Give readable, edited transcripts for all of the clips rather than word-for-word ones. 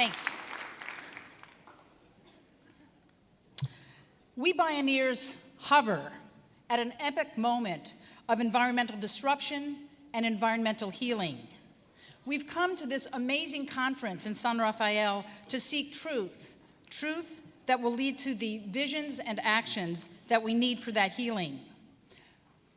Thanks. We Bioneers hover at an epic moment of environmental disruption and environmental healing. We've come to this amazing conference in San Rafael to seek truth that will lead to the visions and actions that we need for that healing.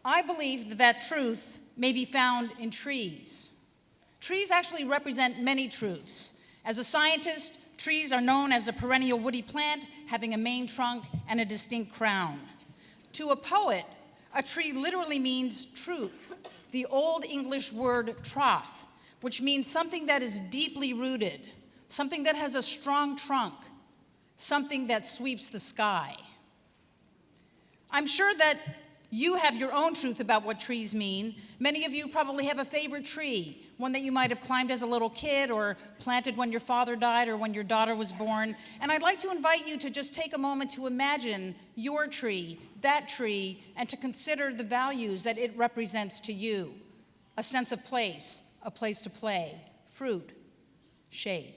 I believe that truth may be found in trees. Trees actually represent many truths. As a scientist, trees are known as a perennial woody plant having a main trunk and a distinct crown. To a poet, a tree literally means truth, the Old English word troth, which means something that is deeply rooted, something that has a strong trunk, something that sweeps the sky. I'm sure that you have your own truth about what trees mean. Many of you probably have a favorite tree, one that you might have climbed as a little kid or planted when your father died or when your daughter was born. And I'd like to invite you to just take a moment to imagine your tree, that tree, and to consider the values that it represents to you. A sense of place, a place to play, fruit, shade.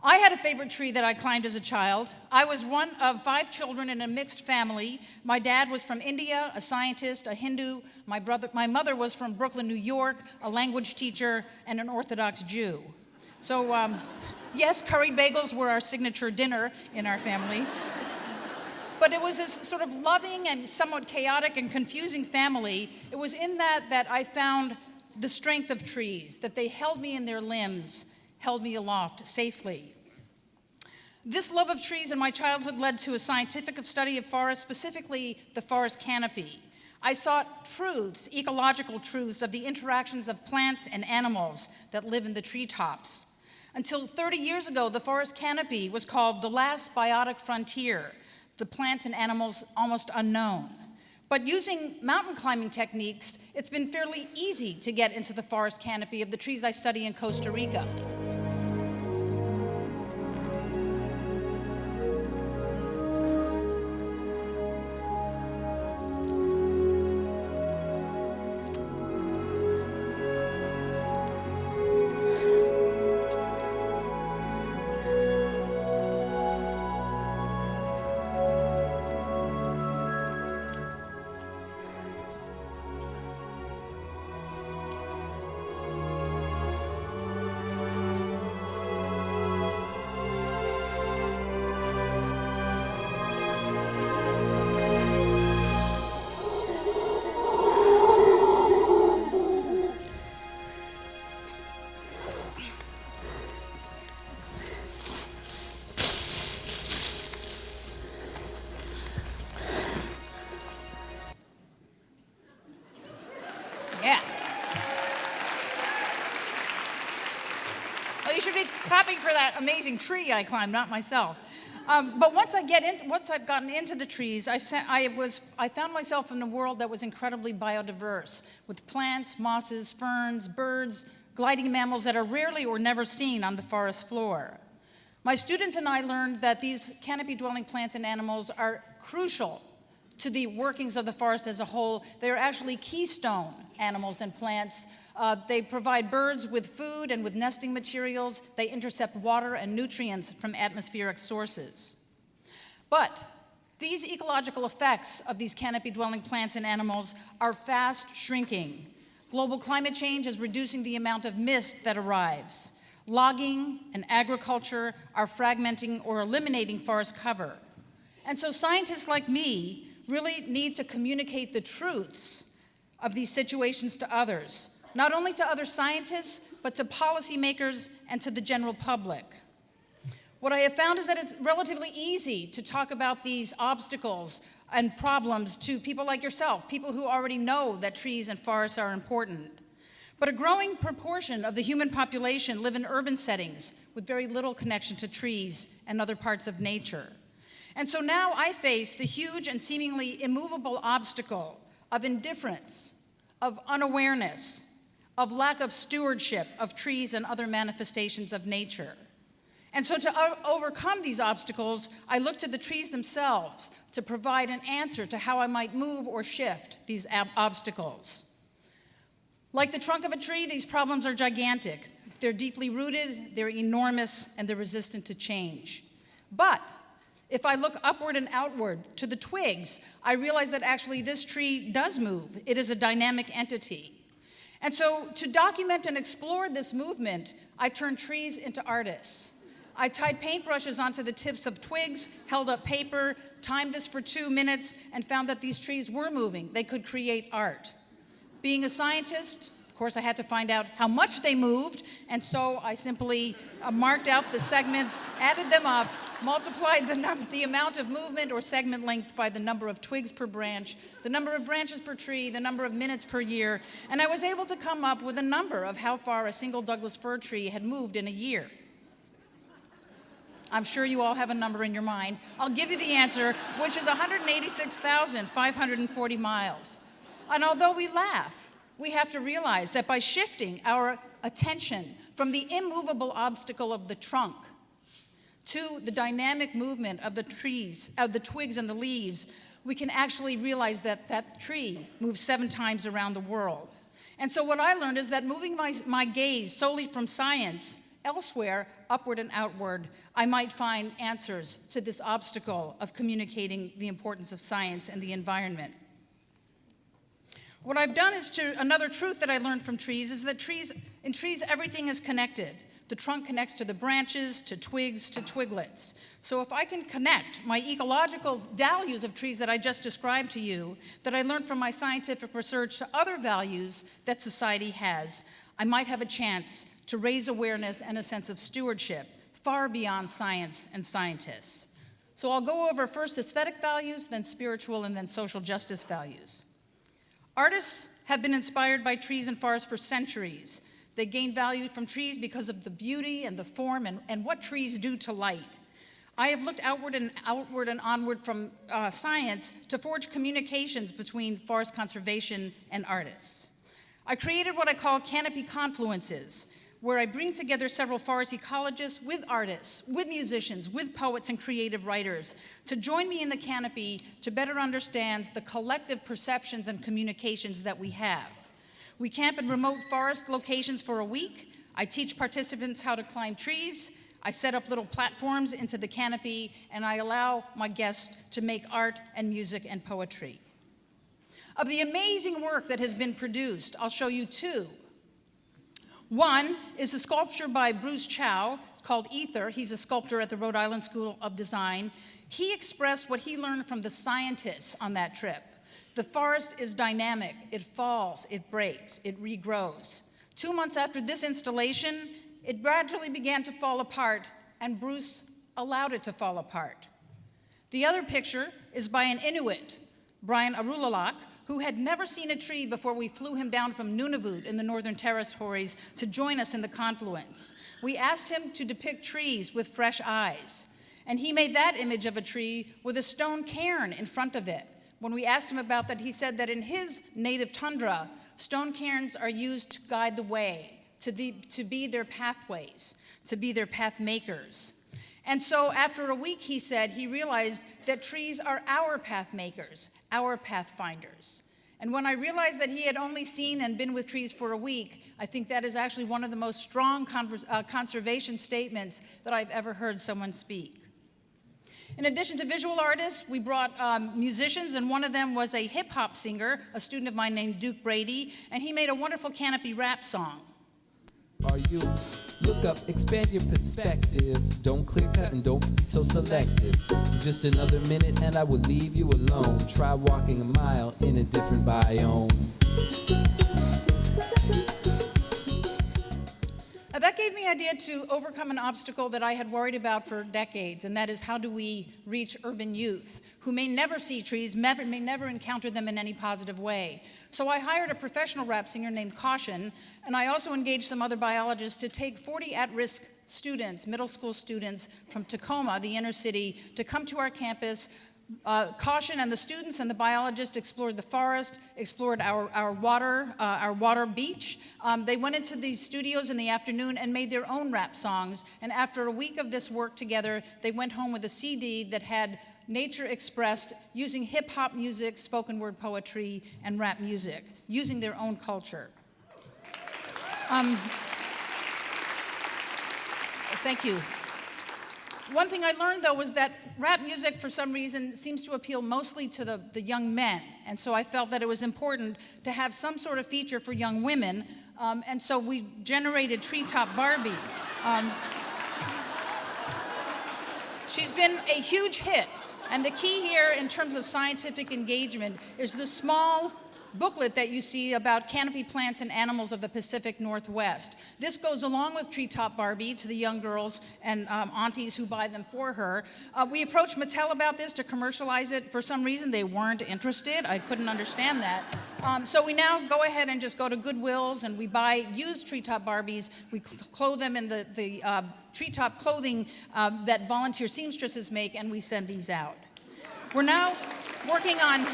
I had a favorite tree that I climbed as a child. I was one of 5 children in a mixed family. My dad was from India, a scientist, a Hindu. My mother was from Brooklyn, New York, a language teacher, and an Orthodox Jew. So, yes, curried bagels were our signature dinner in our family. But it was this sort of loving and somewhat chaotic and confusing family. It was in that I found the strength of trees, that they held me in their limbs, held me aloft safely. This love of trees in my childhood led to a scientific study of forests, specifically the forest canopy. I sought truths, ecological truths of the interactions of plants and animals that live in the treetops. Until 30 years ago, the forest canopy was called the last biotic frontier, the plants and animals almost unknown. But using mountain climbing techniques, it's been fairly easy to get into the forest canopy of the trees I study in Costa Rica. Yeah. Well, you should be clapping for that amazing tree I climbed, not myself. But once I've gotten into the trees, I found myself in a world that was incredibly biodiverse, with plants, mosses, ferns, birds, gliding mammals that are rarely or never seen on the forest floor. My students and I learned that these canopy-dwelling plants and animals are crucial to the workings of the forest as a whole. They are actually keystone animals and plants. They provide birds with food and with nesting materials. They intercept water and nutrients from atmospheric sources. But these ecological effects of these canopy-dwelling plants and animals are fast shrinking. Global climate change is reducing the amount of mist that arrives. Logging and agriculture are fragmenting or eliminating forest cover. And so scientists like me really need to communicate the truths of these situations to others, not only to other scientists, but to policymakers and to the general public. What I have found is that it's relatively easy to talk about these obstacles and problems to people like yourself, people who already know that trees and forests are important. But a growing proportion of the human population live in urban settings with very little connection to trees and other parts of nature. And so now I face the huge and seemingly immovable obstacle of indifference, of unawareness, of lack of stewardship of trees and other manifestations of nature. And so to overcome these obstacles, I look to the trees themselves to provide an answer to how I might move or shift these obstacles. Like the trunk of a tree, these problems are gigantic. They're deeply rooted, they're enormous, and they're resistant to change. But if I look upward and outward to the twigs, I realize that actually this tree does move. It is a dynamic entity. And so to document and explore this movement, I turned trees into artists. I tied paintbrushes onto the tips of twigs, held up paper, timed this for 2 minutes, and found that these trees were moving. They could create art. Being a scientist, of course, I had to find out how much they moved, and so I simply marked out the segments, added them up, multiplied the amount of movement or segment length by the number of twigs per branch, the number of branches per tree, the number of minutes per year, and I was able to come up with a number of how far a single Douglas fir tree had moved in a year. I'm sure you all have a number in your mind. I'll give you the answer, which is 186,540 miles. And although we laugh, we have to realize that by shifting our attention from the immovable obstacle of the trunk to the dynamic movement of the trees, of the twigs and the leaves, we can actually realize that that tree moves 7 times around the world. And so what I learned is that moving my gaze solely from science elsewhere, upward and outward, I might find answers to this obstacle of communicating the importance of science and the environment. What I've done is another truth that I learned from trees is that in trees, everything is connected. The trunk connects to the branches, to twigs, to twiglets. So if I can connect my ecological values of trees that I just described to you, that I learned from my scientific research, to other values that society has, I might have a chance to raise awareness and a sense of stewardship far beyond science and scientists. So I'll go over first aesthetic values, then spiritual, and then social justice values. Artists have been inspired by trees and forests for centuries. They gain value from trees because of the beauty and the form and what trees do to light. I have looked outward and onward from science to forge communications between forest conservation and artists. I created what I call Canopy Confluences, where I bring together several forest ecologists with artists, with musicians, with poets and creative writers to join me in the canopy to better understand the collective perceptions and communications that we have. We camp in remote forest locations for a week. I teach participants how to climb trees. I set up little platforms into the canopy, and I allow my guests to make art and music and poetry. Of the amazing work that has been produced, I'll show you 2. One is a sculpture by Bruce Chow. It's called Ether. He's a sculptor at the Rhode Island School of Design. He expressed what he learned from the scientists on that trip. The forest is dynamic. It falls, it breaks, it regrows. 2 months after this installation, it gradually began to fall apart, and Bruce allowed it to fall apart. The other picture is by an Inuit, Brian Arulalak, who had never seen a tree before we flew him down from Nunavut in the Northern Territories to join us in the confluence. We asked him to depict trees with fresh eyes, and he made that image of a tree with a stone cairn in front of it. When we asked him about that, he said that in his native tundra, stone cairns are used to guide the way, to be their pathways, to be their path makers. And so after a week, he said, he realized that trees are our path makers, our pathfinders. And when I realized that he had only seen and been with trees for a week, I think that is actually one of the most strong conservation statements that I've ever heard someone speak. In addition to visual artists, we brought musicians, and one of them was a hip-hop singer, a student of mine named Duke Brady, and he made a wonderful canopy rap song. Are you? Look up, expand your perspective. Don't clear cut and don't be so selective. Just another minute and I will leave you alone. Try walking a mile in a different biome. Now that gave me the idea to overcome an obstacle that I had worried about for decades, and that is how do we reach urban youth who may never see trees, may never encounter them in any positive way. So I hired a professional rap singer named Caution, and I also engaged some other biologists to take 40 at-risk students, middle school students from Tacoma, the inner city, to come to our campus. Caution and the students and the biologists explored the forest, explored our water beach. They went into these studios in the afternoon and made their own rap songs. And after a week of this work together, they went home with a CD that had nature expressed using hip-hop music, spoken word poetry, and rap music, using their own culture. Um, Thank you. One thing I learned, though, was that rap music, for some reason, seems to appeal mostly to the young men. And so I felt that it was important to have some sort of feature for young women. And so we generated Treetop Barbie. She's been a huge hit. And the key here, in terms of scientific engagement, is the small booklet that you see about canopy plants and animals of the Pacific Northwest. This goes along with Treetop Barbie to the young girls and aunties who buy them for her. We approached Mattel about this to commercialize it. For some reason, they weren't interested. I couldn't understand that. So we now go ahead and just go to Goodwills and we buy used Treetop Barbies. We clothe them in the treetop clothing that volunteer seamstresses make, and we send these out. We're now working on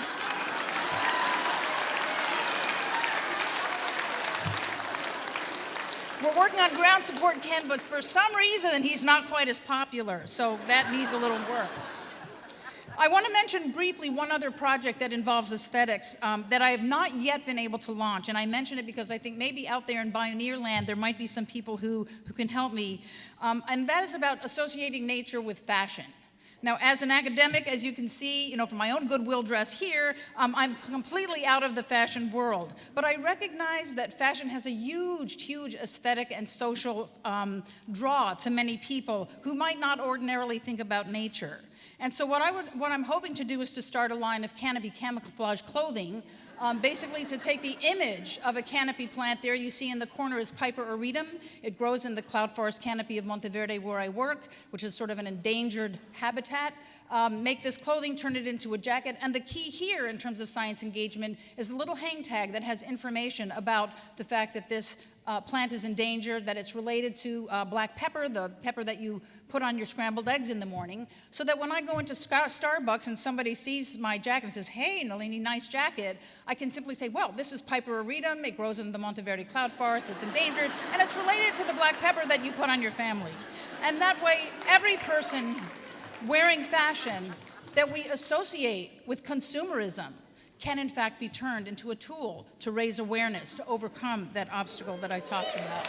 ground support Ken, but for some reason he's not quite as popular, so that needs a little work. I want to mention briefly one other project that involves aesthetics that I have not yet been able to launch, and I mention it because I think maybe out there in Bioneer land there might be some people who can help me, and that is about associating nature with fashion. Now, as an academic, as you can see, from my own Goodwill dress here, I'm completely out of the fashion world. But I recognize that fashion has a huge, huge aesthetic and social draw to many people who might not ordinarily think about nature. And so what I'm hoping to do is to start a line of canopy camouflage clothing, basically to take the image of a canopy plant. There you see in the corner is Piper aridum. It grows in the cloud forest canopy of Monteverde where I work, which is sort of an endangered habitat. Make this clothing, turn it into a jacket. And the key here in terms of science engagement is a little hang tag that has information about the fact that this plant is endangered, that it's related to black pepper, the pepper that you put on your scrambled eggs in the morning, so that when I go into Starbucks and somebody sees my jacket and says, "Hey, Nalini, nice jacket," I can simply say, well, this is Piper aridum, it grows in the Monteverde cloud forest, it's endangered, and it's related to the black pepper that you put on your family. And that way, every person wearing fashion that we associate with consumerism can in fact be turned into a tool to raise awareness, to overcome that obstacle that I talked about.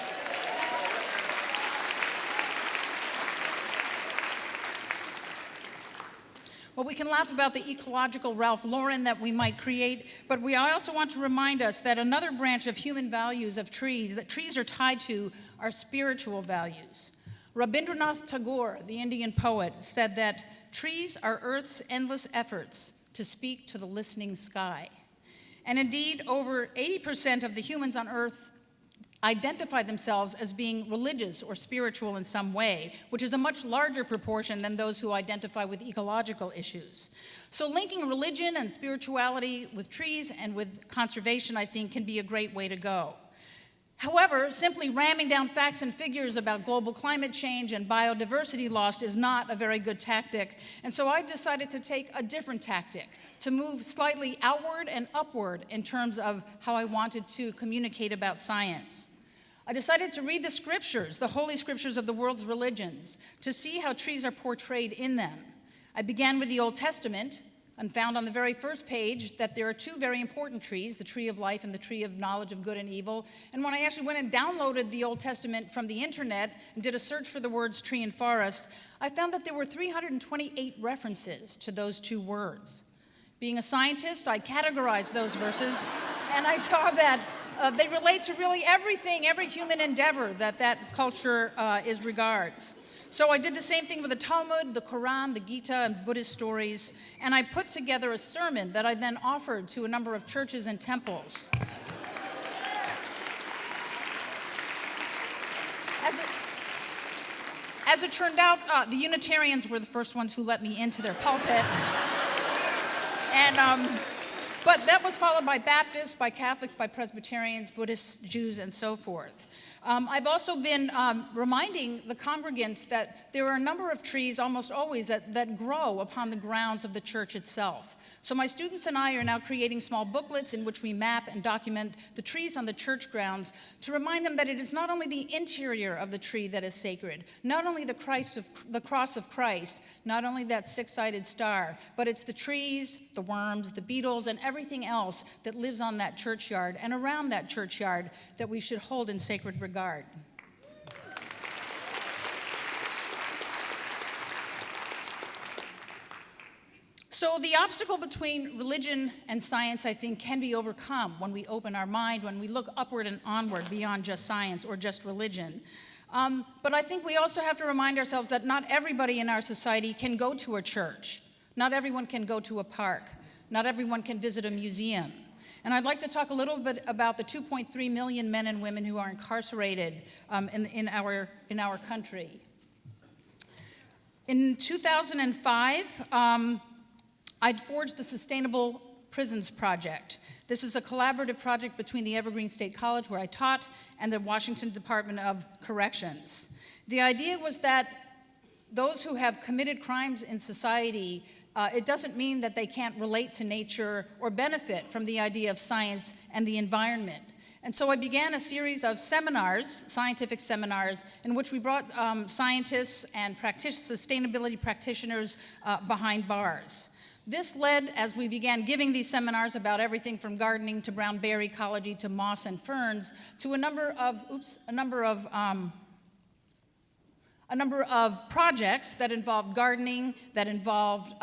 Well, we can laugh about the ecological Ralph Lauren that we might create, but I also want to remind us that another branch of human values of trees, that trees are tied to, are spiritual values. Rabindranath Tagore, the Indian poet, said that trees are Earth's endless efforts to speak to the listening sky. And indeed, over 80% of the humans on Earth identify themselves as being religious or spiritual in some way, which is a much larger proportion than those who identify with ecological issues. So linking religion and spirituality with trees and with conservation, I think, can be a great way to go. However, simply ramming down facts and figures about global climate change and biodiversity loss is not a very good tactic, and so I decided to take a different tactic, to move slightly outward and upward in terms of how I wanted to communicate about science. I decided to read the scriptures, the holy scriptures of the world's religions, to see how trees are portrayed in them. I began with the Old Testament, and found on the very first page that there are two very important trees, the tree of life and the tree of knowledge of good and evil. And when I actually went and downloaded the Old Testament from the internet and did a search for the words tree and forest, I found that there were 328 references to those two words. Being a scientist, I categorized those verses, and I saw that they relate to really everything, every human endeavor that culture regards. So I did the same thing with the Talmud, the Quran, the Gita, and Buddhist stories, and I put together a sermon that I then offered to a number of churches and temples. As it turned out, the Unitarians were the first ones who let me into their pulpit. But that was followed by Baptists, by Catholics, by Presbyterians, Buddhists, Jews, and so forth. I've also been reminding the congregants that there are a number of trees, almost always, that grow upon the grounds of the church itself. So my students and I are now creating small booklets in which we map and document the trees on the church grounds to remind them that it is not only the interior of the tree that is sacred, not only the cross of Christ, not only that six-sided star, but it's the trees, the worms, the beetles, and everything else that lives on that churchyard and around that churchyard that we should hold in sacred regard. So the obstacle between religion and science, I think, can be overcome when we open our mind, when we look upward and onward beyond just science or just religion. But I think we also have to remind ourselves that not everybody in our society can go to a church. Not everyone can go to a park. Not everyone can visit a museum. And I'd like to talk a little bit about the 2.3 million men and women who are incarcerated in our country. In 2005, I'd forged the Sustainable Prisons Project. This is a collaborative project between the Evergreen State College, where I taught, and the Washington Department of Corrections. The idea was that those who have committed crimes in society, it doesn't mean that they can't relate to nature or benefit from the idea of science and the environment. And so I began a series of seminars, scientific seminars, in which we brought scientists and sustainability practitioners behind bars. This led, as we began giving these seminars about everything from gardening to brown bear ecology to moss and ferns, to a number of projects that involved gardening, that involved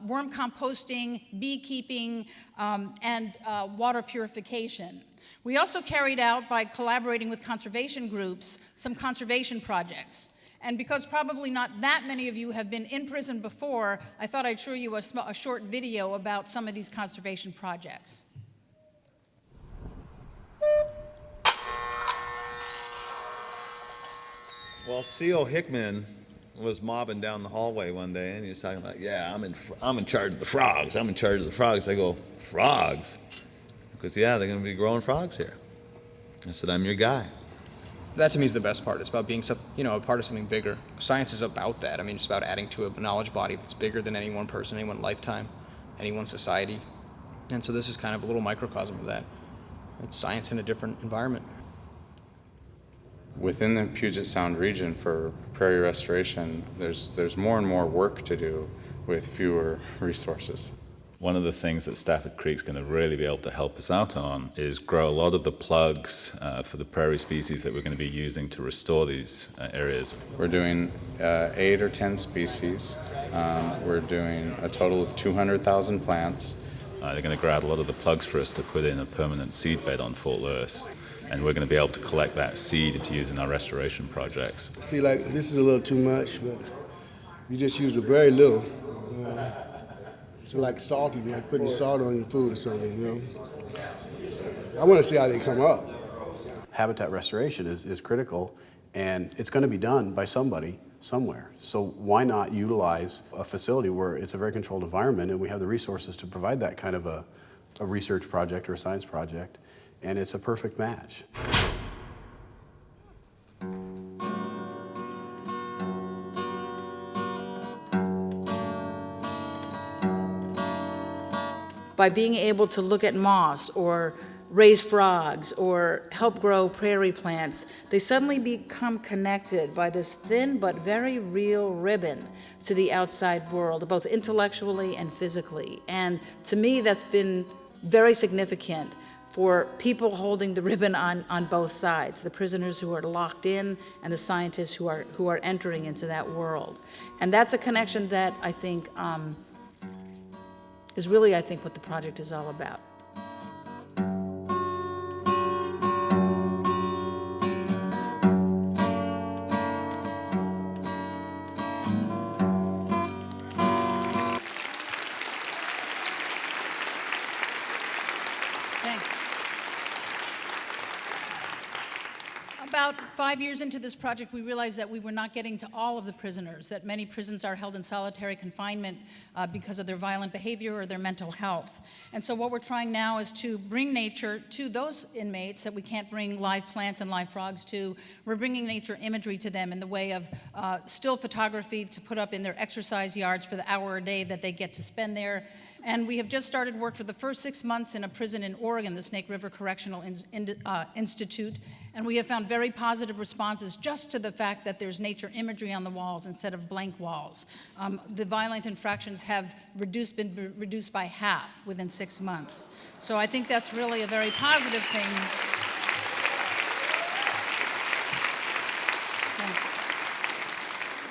worm composting, beekeeping, and water purification. We also carried out, by collaborating with conservation groups, some conservation projects. And because probably not that many of you have been in prison before, I thought I'd show you a short video about some of these conservation projects. Well, C.O. Hickman was mobbing down the hallway one day, and he was talking about, yeah, I'm in charge of the frogs. I'm in charge of the frogs. I go, frogs? Because, yeah, they're going to be growing frogs here. I said, I'm your guy. That to me is the best part. It's about being, a part of something bigger. Science is about that. I mean, it's about adding to a knowledge body that's bigger than any one person, any one lifetime, any one society. And so this is kind of a little microcosm of that. It's science in a different environment. Within the Puget Sound region for Prairie Restoration, there's more and more work to do with fewer resources. One of the things that Stafford Creek's going to really be able to help us out on is grow a lot of the plugs for the prairie species that we're going to be using to restore these areas. We're doing 8 or 10 species. We're doing a total of 200,000 plants. They're going to grow out a lot of the plugs for us to put in a permanent seed bed on Fort Lewis. And we're going to be able to collect that seed to use in our restoration projects. See, like, this is a little too much, but you just use a very little. So like salty, like putting salt on your food or something, I want to see how they come up. Habitat restoration is critical, and it's going to be done by somebody somewhere. So why not utilize a facility where it's a very controlled environment and we have the resources to provide that kind of a research project or a science project, and it's a perfect match. By being able to look at moss or raise frogs or help grow prairie plants, they suddenly become connected by this thin but very real ribbon to the outside world, both intellectually and physically. And to me, that's been very significant for people holding the ribbon on both sides, the prisoners who are locked in and the scientists who are entering into that world. And that's a connection that I think is really, I think, what the project is all about. Thanks. About 5 years into this project, we realized that we were not getting to all of the prisoners, that many prisons are held in solitary confinement because of their violent behavior or their mental health. And so what we're trying now is to bring nature to those inmates that we can't bring live plants and live frogs to. We're bringing nature imagery to them in the way of still photography to put up in their exercise yards for the hour a day that they get to spend there. And we have just started work for the first 6 months in a prison in Oregon, the Snake River Correctional Institute. And we have found very positive responses just to the fact that there's nature imagery on the walls instead of blank walls. The violent infractions have been reduced by half within 6 months. So I think that's really a very positive thing.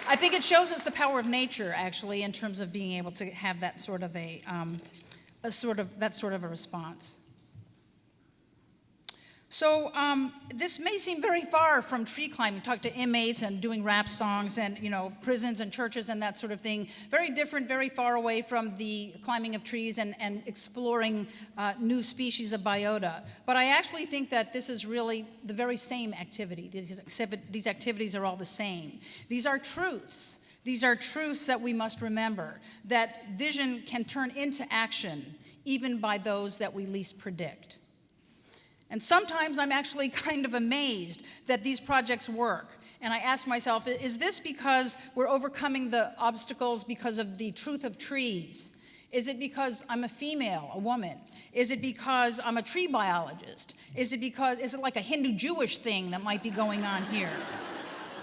I think it shows us the power of nature, actually, in terms of being able to have that sort of a response. So this may seem very far from tree climbing. Talk to inmates and doing rap songs and, prisons and churches and that sort of thing. Very different, very far away from the climbing of trees and exploring new species of biota. But I actually think that this is really the very same activity. These activities are all the same. These are truths. These are truths that we must remember, that vision can turn into action, even by those that we least predict. And sometimes I'm actually kind of amazed that these projects work. And I ask myself, is this because we're overcoming the obstacles because of the truth of trees? Is it because I'm a female, a woman? Is it because I'm a tree biologist? Is it like a Hindu-Jewish thing that might be going on here?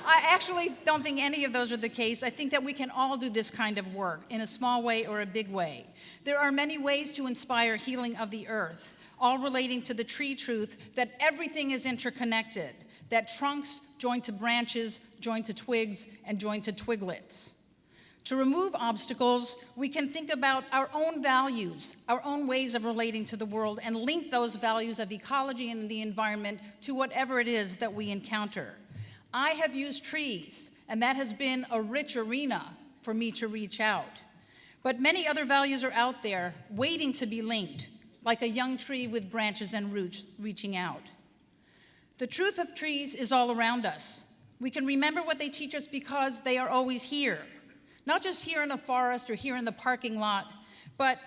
I actually don't think any of those are the case. I think that we can all do this kind of work in a small way or a big way. There are many ways to inspire healing of the earth, all relating to the tree truth that everything is interconnected, that trunks join to branches, join to twigs, and join to twiglets. To remove obstacles, we can think about our own values, our own ways of relating to the world, and link those values of ecology and the environment to whatever it is that we encounter. I have used trees, and that has been a rich arena for me to reach out. But many other values are out there waiting to be linked, like a young tree with branches and roots reaching out. The truth of trees is all around us. We can remember what they teach us because they are always here. Not just here in the forest or here in the parking lot, but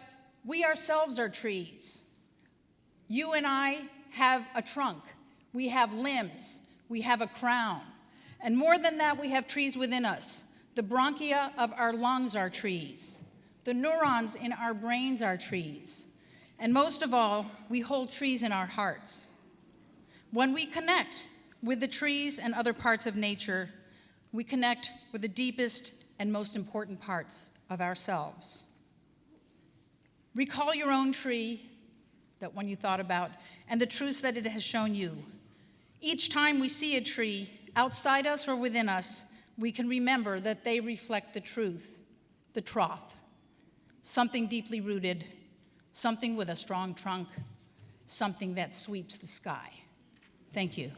we ourselves are trees. You and I have a trunk. We have limbs. We have a crown. And more than that, we have trees within us. The bronchia of our lungs are trees. The neurons in our brains are trees. And most of all, we hold trees in our hearts. When we connect with the trees and other parts of nature, we connect with the deepest and most important parts of ourselves. Recall your own tree, that one you thought about, and the truths that it has shown you. Each time we see a tree, outside us or within us, we can remember that they reflect the truth, the troth, something deeply rooted, something with a strong trunk, something that sweeps the sky. Thank you.